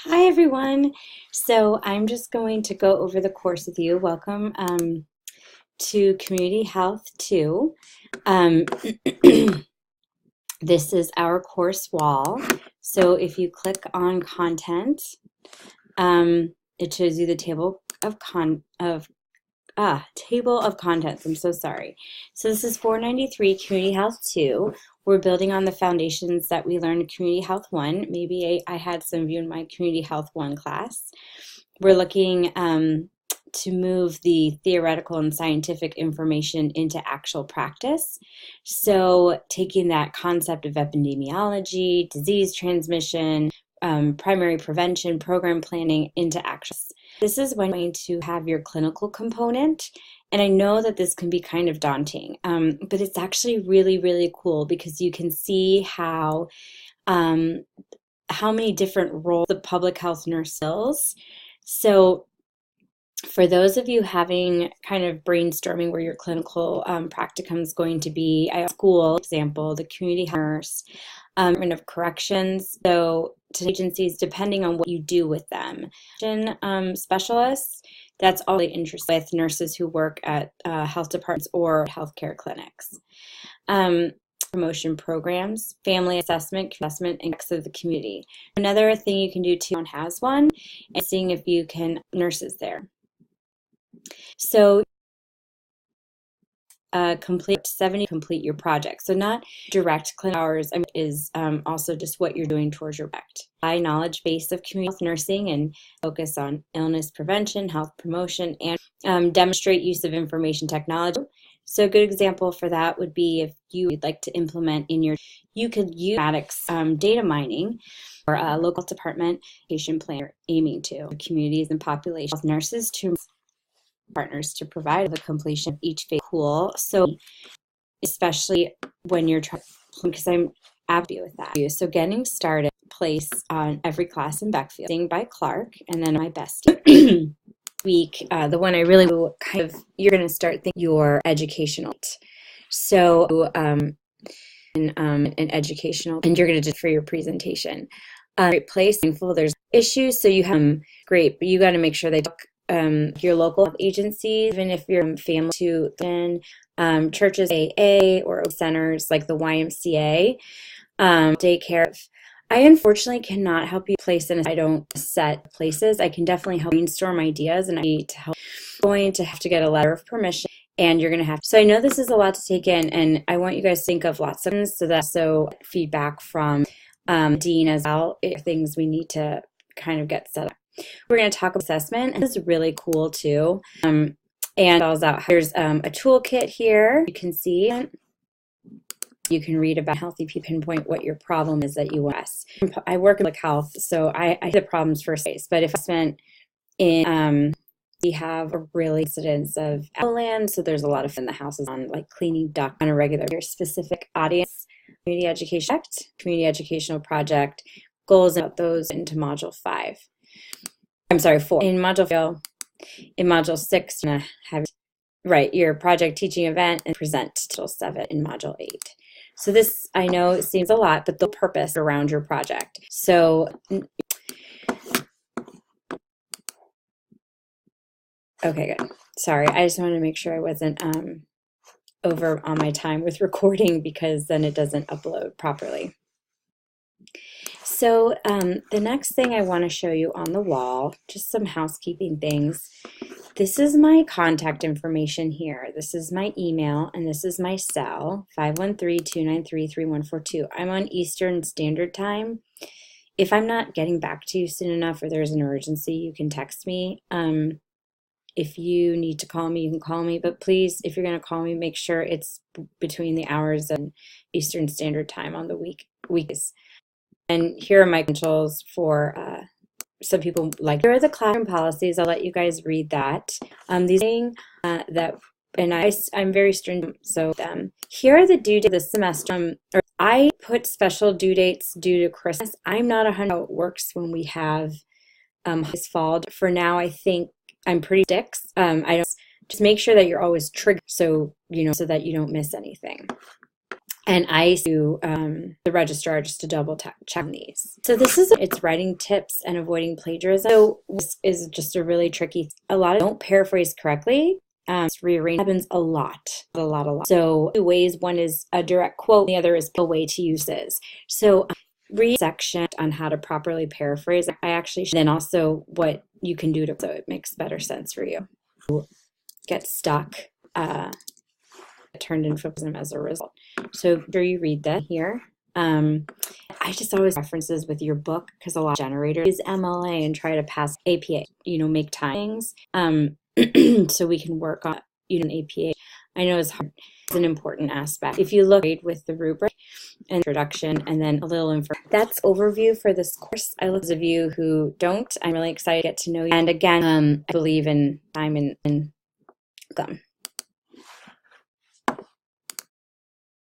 Hi everyone. So I'm just going to go over the course with you. Welcome to Community Health 2. Um, this is our course wall. So if you click on content, it shows you the table of contents. I'm so sorry. So this is 493 Community Health 2. We're building on the foundations that we learned in Community Health 1. Maybe I had some of you in my Community Health 1 class. We're looking to move the theoretical and scientific information into actual practice. So taking that concept of epidemiology, disease transmission, primary prevention, program planning into action. This is when you're going to have your clinical component. And I know that this can be kind of daunting, but it's actually really, really cool because you can see how many different roles the public health nurse fills. So for those of you having kind of brainstorming where your clinical practicum is going to be, I have school, example, the community nurse, Department of Corrections, so to agencies, depending on what you do with them. Specialists, that's all they interest with nurses who work at health departments or healthcare clinics. Promotion programs, family assessment, and of the community. Another thing you can do too, one has one, and seeing if you can nurses there. So complete your project. So not direct clinical hours is also just what you're doing towards your project. High knowledge base of community health nursing and focus on illness prevention, health promotion, and demonstrate use of information technology. So a good example for that would be if you would like to implement you could use informatics data mining or a local department patient plan aiming to communities and population health nurses to partners to provide the completion of each phase. Cool. So especially when you're trying, because I'm happy with that. So getting started, place on every class in Beckfield by Clark, and then my best week, the one I really kind of, you're going to start thinking your educational. So an educational, and you're going to do for your presentation. Great place. There's issues, so you have great, but you got to make sure they talk your local agencies, even if you're family to churches, AA, or centers like the YMCA, daycare. I unfortunately cannot help you place in. I don't set places. I can definitely help brainstorm ideas, and I need to help. Going to have to get a letter of permission, and you're going to have. So I know this is a lot to take in, and I want you guys to think of lots of things. So that's feedback from Dean as well. Things we need to kind of get set up. We're going to talk about assessment, and this is really cool too. And spells out. Here's a toolkit here. You can see. You can read about healthy people, pinpoint what your problem is that you want. I work in public health, so I see the problems first place. But if I spent in, we have a really incidence of land, so there's a lot of in the houses on like cleaning duct on a regular specific audience, community educational project goals about those into module 5. I'm sorry, 4. In module 6, you're gonna have your project teaching event and present till 7 in module 8. So this, I know it seems a lot, but the purpose around your project. So, okay, good. Sorry, I just wanted to make sure I wasn't over on my time with recording because then it doesn't upload properly. So the next thing I want to show you on the wall, just some housekeeping things. This is my contact information here. This is my email, and this is my cell, 513-293-3142. I'm on Eastern Standard Time. If I'm not getting back to you soon enough or there's an emergency, you can text me. If you need to call me, you can call me. But please, if you're going to call me, make sure it's between the hours and Eastern Standard Time on the weeks. And here are my credentials for some people like. Here are the classroom policies. I'll let you guys read that. These things and I'm very stringent. So here are the due dates of the semester. I put special due dates due to Christmas. I'm not 100% how it works when we have this fall. For now, I think I'm pretty sticks. I don't just make sure that you're always triggered so so that you don't miss anything. And I do the registrar just to double check on these. So it's writing tips and avoiding plagiarism. So this is just a really tricky. A lot of don't paraphrase correctly. Rearrange happens a lot. So two ways. One is a direct quote. The other is a way to use this. So read section on how to properly paraphrase. I actually then also what you can do so it makes better sense for you. Get stuck. Turned into criticism as a result. So sure you read that here. I just always references with your book because a lot of generators use MLA and try to pass APA, make timings. So we can work on an APA. I know it's hard. It's an important aspect. If you look with the rubric and introduction and then a little info. That's overview for this course. I look those of you who don't. I'm really excited to get to know you. And again, I believe in time and them.